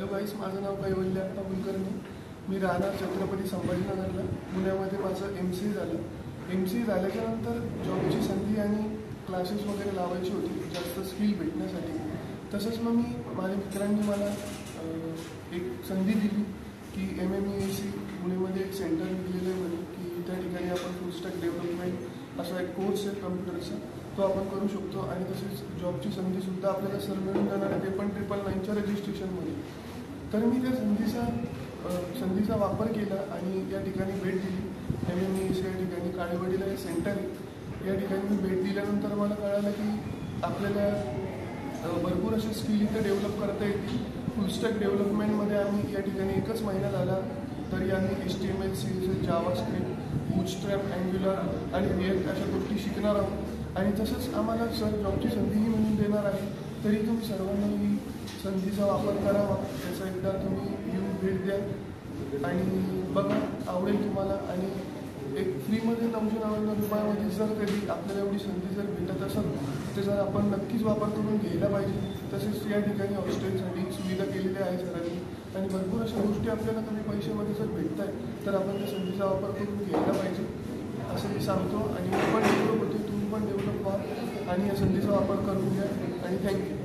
Hello गाईस, माझं नाव कैवल्य अप्पा कुलकर्णी. मी राहणार छत्रपती संभाजीनगरला. पुण्यामध्ये माझं MC झालं. MC झाल्याच्यानंतर जॉबची संधी आणि क्लासेस वगैरे लावायची होती जास्त स्किल भेटण्यासाठी. तसंच मग माझ्या मित्रांनी मला एक संधी दिली की MMEAC पुणेमध्ये एक सेंटर निघलेलं आहे म्हणे की त्या ठिकाणी आपण फुल स्टॅक डेव्हलपमेंट असा एक कोर्स आहे कम्प्युटरचा, तो आपण करू शकतो. आणि तसेच जॉबची संधीसुद्धा आपल्याला सर मिळून जाणार आहे, ते पण 999च्या रजिस्ट्रेशनमध्ये. तर मी त्या संधीचा वापर केला आणि या ठिकाणी भेट दिली. MMEAC या ठिकाणी काळेवाडीला एक सेंटर आहे. या ठिकाणी मी भेट दिल्यानंतर मला कळालं की आपल्याला भरपूर असे स्किल इथे डेव्हलप करता येतील. फुलस्टॅक डेव्हलपमेंटमध्ये आम्ही या ठिकाणी 1च महिना झाला तरी आम्ही HTML, CSS, JavaScript, bootstrap, angular आणि रिएक्ट अशा गोष्टी शिकणार आहोत. आणि तसंच आम्हाला सर जॉबची संधीही मिळून देणार आहे. तरी तुम्ही सर्वांनी ही संधीचा वापर करावा. त्याचा एकदा तुम्ही येऊन भेट द्या आणि बघा, आवडेल तुम्हाला. आणि एक फ्रीमध्ये 999 रुपयामध्ये जर कधी आपल्याला एवढी संधी जर भेटत असेल तर जर आपण नक्कीच वापर करून घ्यायला पाहिजे. तसेच या ठिकाणी हॉस्टेलसाठी सुविधा केलेल्या आहे सरांनी आणि भरपूर अशा गोष्टी आपल्याला कमी पैशामध्ये जर भेटत आहे तर आपण त्या संधीचा वापर करून घ्यायला पाहिजे असं मी सांगतो. आणि मी पण डेव्हलप होते, तुम्ही पण डेव्हलप व्हा आणि या संधीचा वापर करून घ्या. आणि थँक्यू.